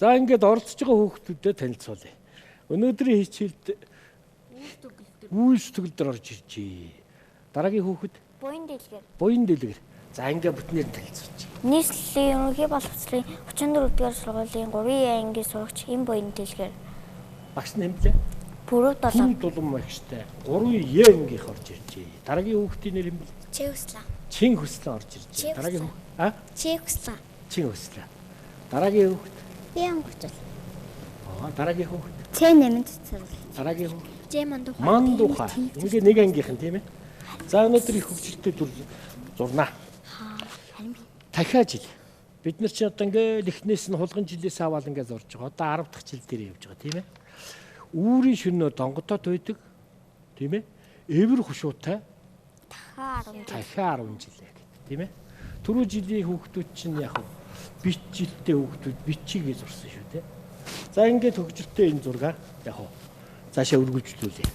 За ингээд оролцож байгаа хүүхдүүдэд танилцуулъя. Өнөөдрийн хичээлд үйлс төгөлдөр орж иржээ. Дараагийн хүүхэд буян дэлгэр. За ингээд бүтнээр танилцуулж. Нийслэлийн ерөнхий боловсролын 34-р сургуулийн 3 ангийн сурагч энэ буян дэлгэр. Багш нь хэмлээ. Бүрэг долоо. Дулам багштай 3 ангийнх орж иржээ. Дараагийн хүүхдийн нэр хэмлээ. Чин хүслээ орж иржээ. Дараагийн Чин хүслээ. Дараагийн хүүхэд. Дараагийн хүүхэд. Дараагийн хүүхэд. Мандуха. Ингээ нэг ангийнхан тийм ээ. За өнөөдөр их хөвчлөлтөд зурнаа. Дахиад жил. Бид нар чи одоо ингээд эхнээс нь хулган жилээс аваад ингээд зурж байгаа. Одоо 10 дахь жил дээр явж байгаа тийм ээ. Үүрийн шөнөө донготоод байдаг. Тийм ээ. Эвэр хушуутай. Дахиад 10 жилээ гэдэг тийм ээ. Түрүү жилийн хүүхдүүд чинь яг бит жилтэй хүүхдүүд бичигээ зурсан шүү дээ. За ингээд хөгжилтэй энэ зураг яг цаашаа үргэлжлүүлье.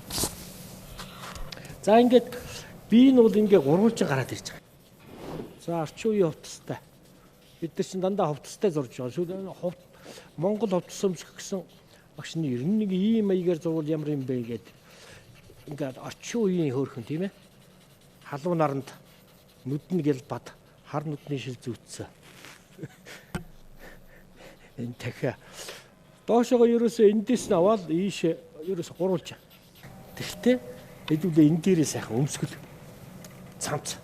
За ингээд би энэ бол ингээд гурвалжин гараад ирж байгаа. За орчин үеийн хувцастай. Бид нар чинь дандаа хувцастай зурж байгаа. Монгол хувцас өмсөх гэсэн багшны ер нь нэг ийм маягаар зурвал ямар юм бэ гэдэг. Ингээд орчин үеийн хөөрхөн тийм ээ. Халуун наранд нүдэн гэл бад хар нүдний шил зүүцсэн. Энэ дахиа доошоо ерөөсөө эндээс нь аваад ийш ерөөсөө гурвалж. Тэгтээ хэдүүлээ энэ дээрээ сайхан өмсгөл цамц.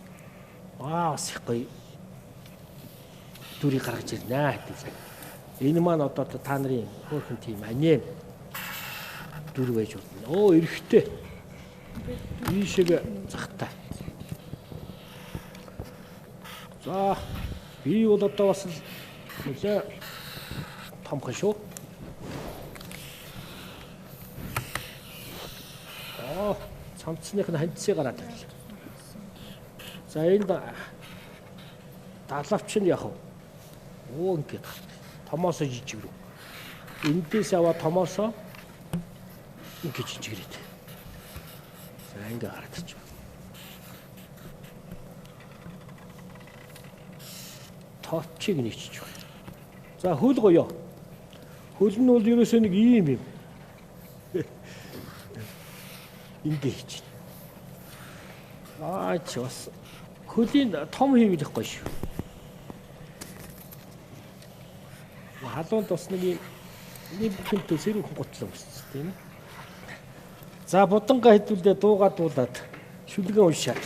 Бас их гоё дүрийг гаргаж ирнэ гэдэг. Энэ маань одоо та нарын хөөрхөн тийм анем дүр байж болно. Эрэхтэй. Ийшээ захтай. За би бол одоо бас нэлээ томхон шүү. Цамцных нь хандсыг гараад ирлээ. За энэ далавч нь яг ингээд томоосоо жижиг рүү. Эндээс аваа томоосоо ингээд жижигрээд. За ингээд гараад ирж байна. Товчиг нийчж байна. За хөл гоёо. Хөл нь бол ерөөсөө нэг ийм юм. Ингээд хийж байна. Ч бас хөлийн том хийвлэх гоё шүү. Халуунд бас нэг хэмтээ сэрүүхэн готлоо босчихсон тийм ээ. За будангаа хэдүүлдэ дуугаад шүлгэн уншаад.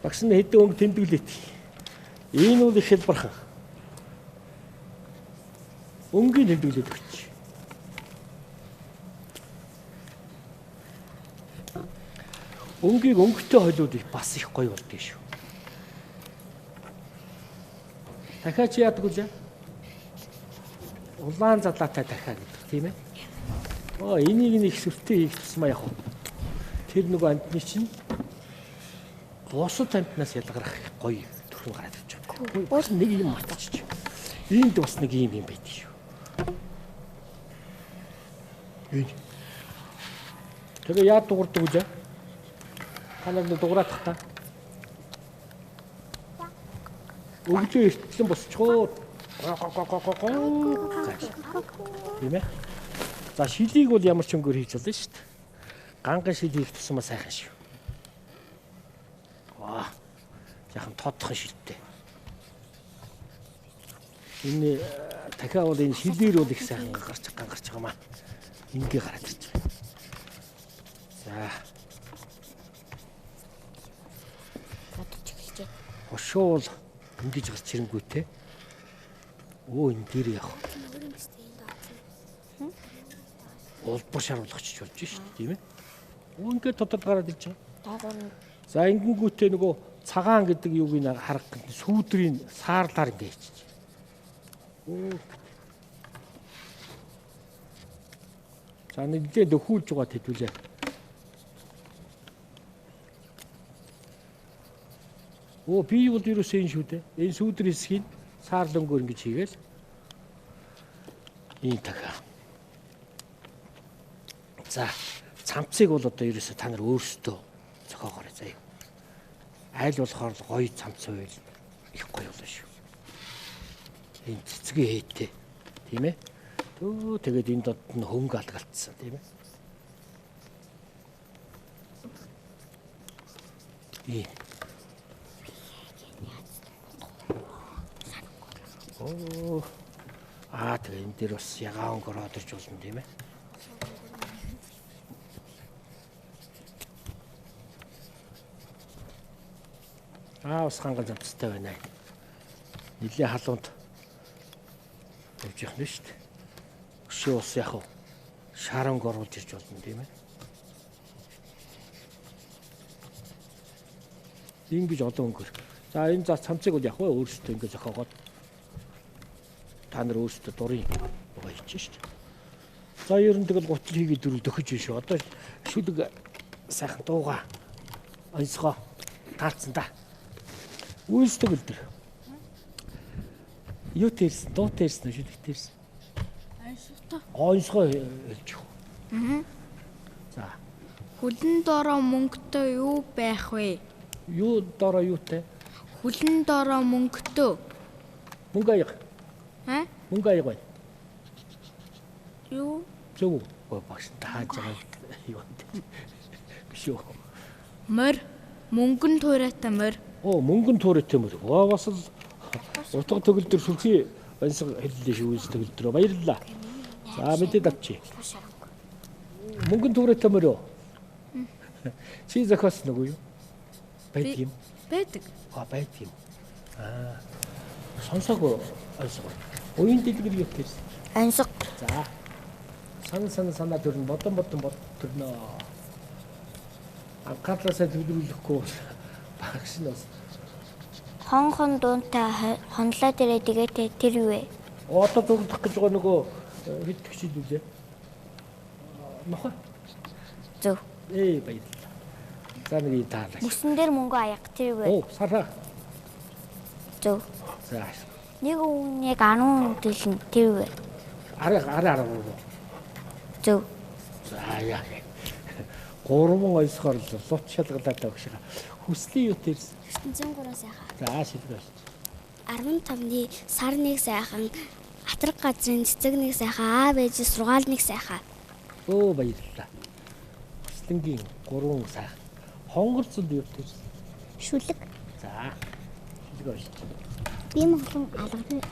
Багш нь хэдэн өнгө тэмдэглээд. Энэ бол их хэлбархан. Өнгийн тэмдэглээд өгч. Өнгийг өнгөтэй хойлоод бас их гоё болдгоо шүү. Дахиад чи яадаг вэ? Улаан залаатай дахиад гэдэг тийм ээ. Энийг нэг сүртэй хийх тусмаа яг. Тэр нөгөө амтны чинь бусад амтнаас ялгарах гоё төрхөн гараад ирж байгаа. Бас нэг юм мартчих. Энд бас нэг юм байдаг шүү. Тэгээ яа дуурдаг вэ? Танад дуурайдах та. Өглөө эртлэн босчихоо. Тийм ээ. За шилийг бол ямар ч өнгөөр хийж болно шүү дээ. Ганган шил хийх тусмаа сайхан шүү. Яхан тодхон шилтэй. Энэ дахиад бол энэ шилээр бол их сайхан гарч байгаа маа. Ингээ гараад ирж байна. За. Хошуул ингэж гарч ирэнгүүтээ. Энэ дээр яах вэ? Улбар шаруулгач болж шүү дээ, тийм ээ. Ингээд тодорхой гараад ирж байгаа. За ингэнгүүтээ нөгөө цагаан гэдэг юуг нь харах гэдэг сүүдрийн саарлаар ингэ хийчих. За нэгдээ дөхүүлж байгаа хэдүүлээ. Би бол ерөөсөө энэ шүү дээ. Энэ сүүдрийн хэсгийг саарл өнгөөр ингэж хийгээл. Энэ дахиад. За цамцыг бол одоо ерөөсөө та нар өөрсдөө зохиогоорой заяа. Айл болохоор гоё цамц байвал их гоё болно шүү. Энэ цэцгээ хийтэй. Тийм ээ. Өө тэгээд энэ дод нь хөнгө алгалтсан тийм ээ. Оо. Тэгээд энэ дээр бас ягаан гороод ирж болно тийм ээ. Бас хангал замцтай байна. Нилийн халуунд явж явах нь шүү дээ. Өшөө ус яг шаранг оруулж ирж болно тийм ээ. Ингэж олон өнгөр. За энэ за цамцыг бол яг өөрсдөө ингэ зохиогоод та нар өөрсдөө дурын угаа хийчих шүү дээ. За ер нь тэгэл гутал хийгээд дөрөв дөхөж биш шүү. Одоо шүлэг сайхан дууга онцгой таалцсан да. Үйлсдэг л дэр. Юу тэрсэн, дуу тэрсэн, шүлэг тэрсэн. Онцгой хэлж юу. За. Хүлэн дороо мөнгөтэй юу байх вэ? Юу дороо юутай? Хүлэн дороо мөнгөтэй. Мөнгө аяг. Мөнгө аяг байна. Юу? Зөв багш тааж байгаа юу вэ? Биш үү? Морь. Мөнгөн туурайтай морь. Мөнгөн туурайтай морь. Бас л утга төгөлдөр сүрхий онцгой хэллээ шүү үйлс төгөлдрөө. Баярлалаа. За мэдээд авчи. Мөнгөн туурайтай морь юу? Чи зохиосон уу юу? Байдаг юм. Байдаг. Байдаг юм. Сонсоогүй онцгой. Уян дэлгэр юу гэсэн? Онцгой. За. Санаа төрн бодон төрнөө. Анхаарлаасаа төвлөрүүлэхгүй багш нь бас Хон дуунтай хонлоо дээрээ дэгээтэй тэр юу вэ? одоо төгөлдөх гэж байгаа нөгөө хэд гिचилүүлээ. Нохой. Зөв. Баярлалаа. За нэг таалаа. Бүсэн дээр мөнгө аяг тэр юу вэ? Сараа. Зөв. За. Нэг үнийг 10 дэлэн тэр юу вэ? Араа. Зөв. За яа. Гурван ойсгоор л лут шалгалаад байгаа шиг. Хүслийн юу тэрс? 903 сайхан. За шилбэр. 15-ны сар нэг сайхан, Атраг газрын цэцэг нэг сайхан, АБЖ сургаал нэг сайхан. Баярлалаа. Хүслэнгийн 3 сайхан. Хонгор зул юу тэрс? Шүлэг. За. Шилбэр. Би Монголын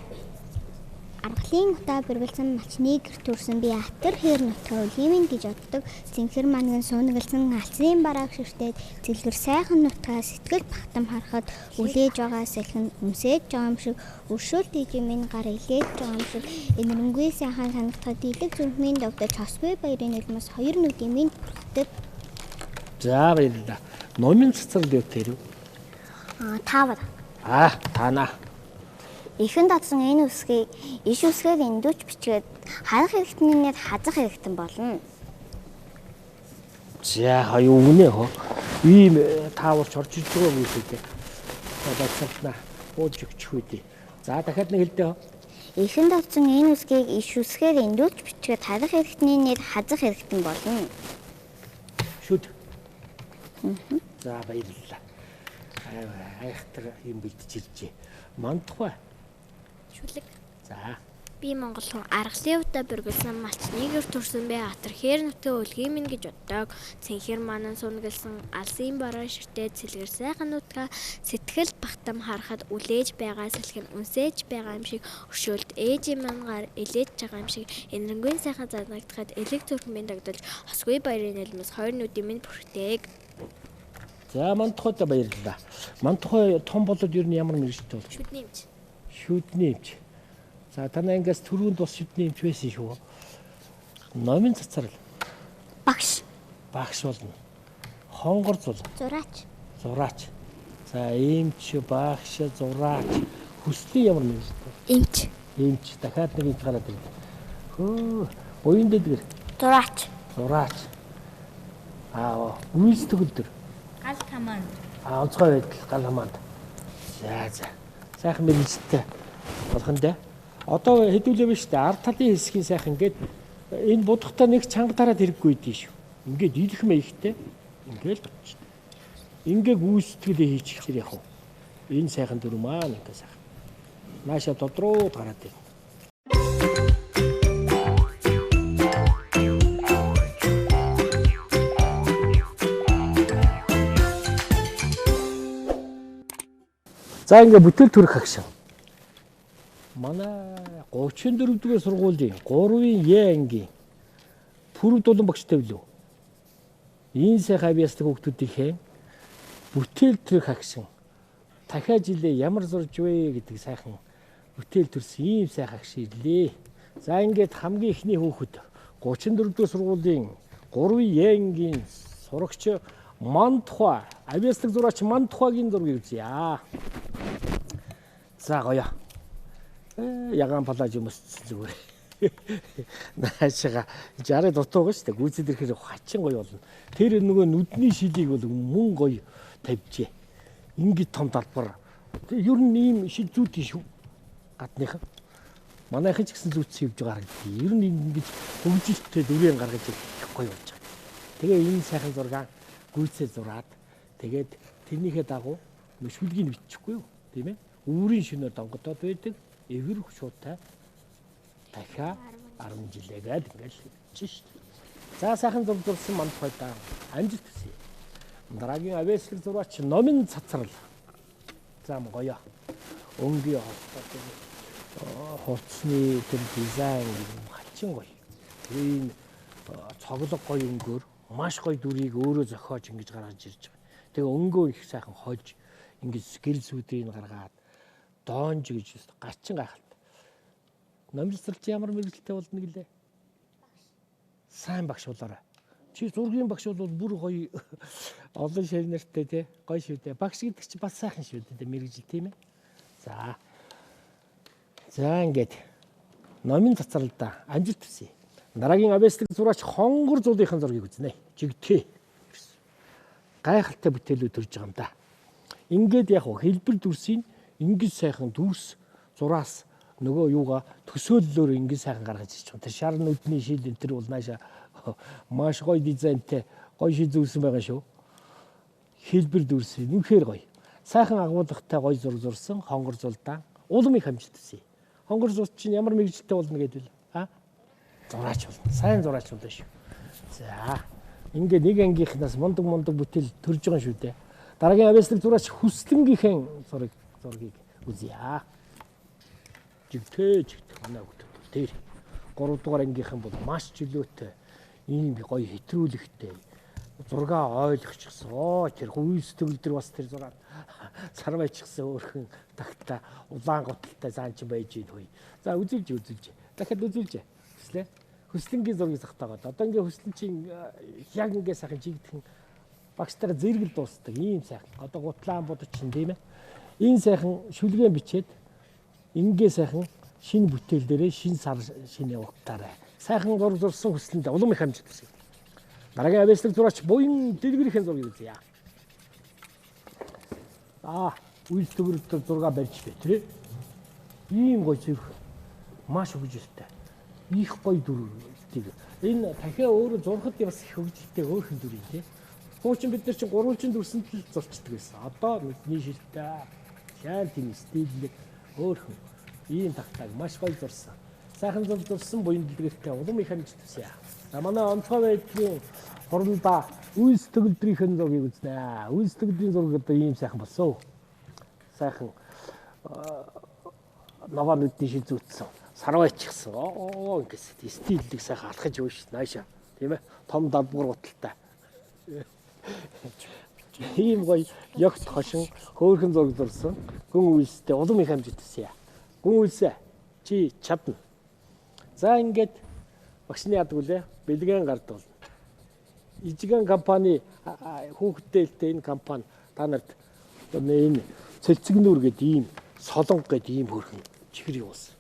аргалын утаа бүргэлсэн малчны гэр төрсөн би атар хэр нутгаа үлгиймэн гэж боддог. Цэнхэр манган суунагалсан алсын барааг ширтээд цэлгэр сайхан нутгаа сэтгэл багтам харахад үлээж байгаа салхин өмсөж байгаа юм шиг өршөөлт ижимийн гар илээж байгаа юм шиг энэрэнгүй сайхан санагдахад дийлэг зүрхмийн довдож хосгүй баярын нулимс хоёр нүдийн минь бүрхдэг. За баярлалаа. Номын цэцэрлэг юу тэр юу? Таавар. Таана. Ихэн датсан энэ үсгийг иш үсгээр эндүүч бичгээд харах хэрэгтнийнээ хазах хэрэгтэн болно. За юу үнэ хөө. Ийм тааварч орж иж байгаа юм шиг. Одоо цаашна ууж өгчих үү. За дахиад нэг хэлдэ. Ихэн датсан энэ үсгийг иш үсгээр эндүүч бичгээд харах хэрэгтнийнээ хазах хэрэгтэн болно. Шүд. За баярлалаа. Айхтар юм бэлдчихжээ. Мандхай. Шүлэг. За. Би Монголын аргалын утаа бүргэлсэн малчны гэр төрсөн бэ атар хэр нутгаа үлгиймэн гэж боддог. Цэнхэр манан суунагалсан алсын бараа ширтээд цэлгэр сайхан нутгаа сэтгэл багтам харахад үлээж байгаа салхин үнсэж байгаа юм шиг өршөөлт ээжийн мангаар илээж байгаа юм шиг энэрэнгүй сайхан занагдахад элэг зүрхмийн дагдулж хосгүй баярын нулимс хоёр нүдийн минь бүрхдэг. За мандхайд баярлалаа. Мандхай том болоод ер нь ямар мэрэгчтэй бол? Шүднэмж. Шүднэмж. За танай ангиас түрүүнд бас шүднэмж байсан шүү. Номын цацрал. Багш. Багш болно. Хонгор зул. Зураач. За эмч, багш, зураач. Хүслийн ямар мэрэгчтэй? Эмч. Дахиад нэг юм гараад ирнэ. Буян дэдгэр. Зураач. Үйлс төгөлдөр. Гал хамаанд. Онцгой байдал гал хамаанд. За. Сайхан мэрэгчтэй болох нь дээ. Одоо хэдүүлээ биш үү? Ард талын хэсгийн сайхан ингээд энэ будахтаа нэг чанга тараад хэрэггүй дээ шүү. Ингээд идэх мэйхтэй. Ингээд болчих. Ингээд гүйцэтгэлээ хийчихлээр яг. Энэ сайхан дүр маань ингээд сайхан. Нааша додроо гараад ирнэ. За ингээ бүтээл төрөх агшин. Манай 34 дугаар сургуулийн 3-ын Е ангийн Пүрэв дулан багштай билүү. Энэ сайхан авьяастай хүүхдүүдийнхээ бүтээл төрөх агшин. Дахиад жилээ ямар зурж вэ гэдэг сайхан бүтээл төрсөн ийм сайхан агшин ирлээ. За ингээд хамгийн ихний хүүхэд 34 дугаар сургуулийн 3-ын Е ангийн сурагч Мантхва авьяастай зураач Мантхвагийн зургийг үзье. За гоё. Ягаан палаж юмсцэн зүгээр. Наашаага 60 дутуугаа шүү дээ. Гүйцэд ирэхээр хачин гоё болно. Тэр нөгөө нүдний шилийг бол мөн гоё тавьжээ. Ингээд том талбар. Ер нь ийм шил зүйтэй шүү. Гадныхан. Манайхан ч гэсэн зүйц явж байгаа харагдав. Ер нь ингэж хөгжилттэй дүрийн гаргаж ирэх гоё болж байгаа. Тэгээ энэ сайхан зураг гүйцээ зураад тэгээд тэрнийхээ дагуу шүлгийг биччихгүй юу? Тийм ээ? Үүрийн шинээр донгодод байдаг. Эвэр шуутай дахиад 10 жилээгээд ингээл хийж шүү дээ. За сайхан зурсан Мантхвайдаа амжилт хүсье. Дараагийн авьяаслаг зураач Номын Цацрал. За гоё. Өнгийн хувцсны тэр дизайн хачин гоё. Энэ цоглог гоё өнгөөр маш гоё дүрийг өөрөө зохиож ингэж гаргаж ирж байгаа. Тэгээ өнгөө их сайхан хольж ингэж гэрэл сүдрийг гаргаад доонж гэж гарчин гайхалтай. Номын Цацрал чи ямар мэрэгчлээ болно гэлээ? Сайн багш болоорой. Чи зургийн багш бол бүр гоё олон ширнэртэй тий гоё шүү дээ. Багш гэдэг чи бас сайхан шүү дээ мэрэгжил тийм ээ. За ингээд Номын Цацралда амжилт хүсье. Дараагийн авьяаслаг зураач Хонгор зуулынхын зургийг үзнэ. Жигтэй. Гайхалтай бүтээлүүд төрж байгаа юм да. Ингээд яг хэлбэр дүрсийн ингэж сайхан дүрс зураас нөгөө юугаа төсөөллөөр ингэж сайхан гаргаж ирж байгаа. Тэр шар нүдний шил энэ төр бол нааша маш гоё дизайнтай гоё шил зурсан байгаа шүү. Хэлбэр дүрс үнэхээр гоё. Сайхан агуулгатай гоё зураг зурсан Хонгор зулдаа улам их амжилт хүсье. Хонгор зул чинь ямар мэрэгжилтэй болно гэдэг вэ? Зураач болно. Сайн зураач болно шүү. За ингээд нэг ангийнхнаас мундаг бүтээл төрж байгаа шүү дээ. Дараагийн авьяаслаг зураач Хүслэнгийнхэн зургийг үзье. Жигтэй манай хүүхдүүд тэр 3 дугаар ангийнхан бол маш чөлөөтэй ийм гоё хэтрүүлэгтэй зургаа ойлгочихсон. Тэр хүйс төгөлдөр бас тэр зураг сар байчихсан өөрхөн тагтаа улаан готалтай заанч байж ийн хөөе. За үзүүлж. Дахиад үзүүлж. Хүслээ. Хүслэнгийн зургийг захтаагаад. Одоо ингээ Хүслэн чинь яг ингээ сайхан жигдхэн багштайгаа зэрэгэл дуустдаг. Ийм сайхан. Одоо гутлаан будч чинь тийм ээ. Энэ сайхан шүлгэн бичээд ингээ сайхан шинэ бүтээл дээрээ шинэ сар шинэ угтаарай. Сайхан зураг зурсан Хүслэндээ улам их амжилт хүсье. Дараагийн авьяаслаг зураач Буян Дэлгэрийн зургийг үзье. Үйлс төгөлдөр зураг барьж бай. Ийм гоё зүрх маш хөгжилтэй. Их гоё дүртэй. Энэ дахиад өөрөө зурхад бас их хөгжилтэй өөрхөн дүр юм тий. Хуучин бид нар чинь гурвалжин дүрсэнд л зурчдаг байсан. Одоо нүдний шилтэй шаал тийм стилийг өөрхөн ийм тагтааг маш гоё зурсан. Сайхан зурсан Буян Дэлгэртэй улам их амжилт хүсье. За манай онцгой байдлын хуралдаа үйлс төгөлдрийн зургийг үзнэ. Үйлс төгөлдрийн зураг одоо ийм сайхан болсон. Сайхан ногоо нүдний шил зүүцсэн. Сарвайчихсан. Ингээд стилийг сайхан алхаж өгч наашаа. Тийм ээ. Том далбар гуталтай. Ийм гоё ягт хошин хөөрхөн зураг зурсан. Гүн үйлстэй улам их амжилт хүсье. Гүн үйлсээ чи чадна. За ингээд багшны яадаг үлээ бэлгэн гард бол. Ижигэн компани хүүхдээлтэй энэ компани та нарт энэ цэлцэгнүүр гэдэг ийм солонго гэдэг ийм хөрхөн чихэр юусан.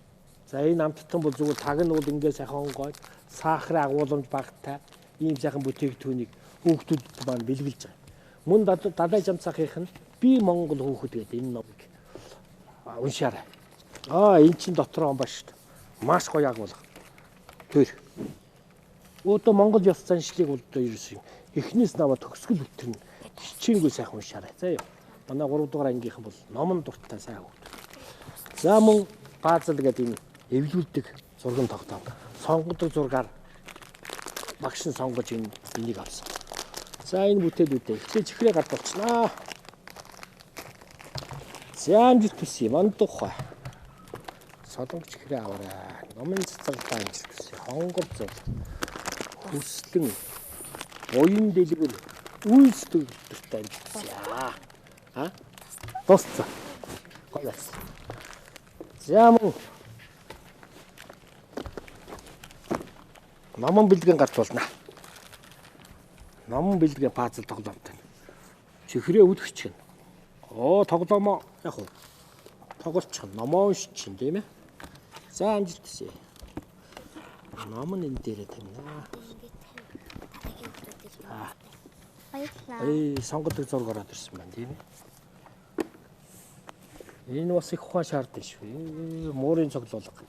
За энэ амттан бол зүгээр таг нь бол ингээ сайхан гоё сахарын агуулмж багтай ийм сайхан бүтээгдэхүүнийг хүүхдүүд маань бэлгэлж байгаа. Мөн далай жамцахынх нь би Монгол хүүхэд гэдэг энэ номыг уншаарай. Энэ чинь дотор он ба шүү дээ. Маш гоё агуулга. Тэр одоо Монгол ёс заншлыг бол ерөөсөн эхнээс наваад төгсгөл бүтэрнэ. Хичээнгүй сайхан уншаарай. За ёо. Манай 3 дугаар ангийнхан бол номон дуртай сайн хүүхэд. За мөн Баазал гэдэг энэ эвлүүлдэг зурган тогтоом. Сонгодог зургаар багш нь сонгож энийг авсан. За энэ бүтээлүүдээ эхлээд чихрээ гард болчихноо. За амжилт хүсье. Мандухай. Солонгоч хэрэг аваарай. Номын цацралтай амжилт хүсье. Хонгор зул. Хүслэн. Буян дэлгэр. Үйлсдэгтэй амжилт хүсье. А? Тусцаа. Гоёс. За мөн. Номон бэлтгэн гарч болно. Номон бэлтгэн пазл тоглоомтой. Чихрээ үүдгч чинь. Тоглоомоо яг уу. Тоглолчих нь номоо уншиж чинь тийм ээ. За амжилт хүсье. Ном нь энэ дээрээ тавина. Баярлалаа. Сонгодог зураг ороод ирсэн байна тийм ээ. Энэ бас их ухаан шаардсан шүү. Муурын цоглоолго.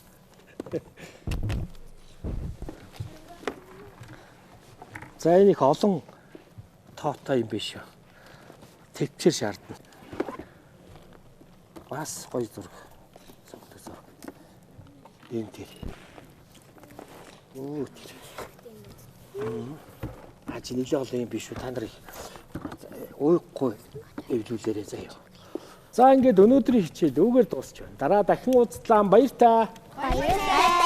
За энэ их олон тоотой юм биш үү. Төвчээр шаардна. Бас гоё зураг. Сонгодог зураг. Энэ тэр. Оо тэр. Чи нэлээ олон юм биш үү? Та нарыг уухгүй эвлүүлээрэй заяа. За ингээд өнөөдрийн хичээл үүгээр дуусч байна. Дараа дахин уулзлаа. Баяр та. Баярлалаа.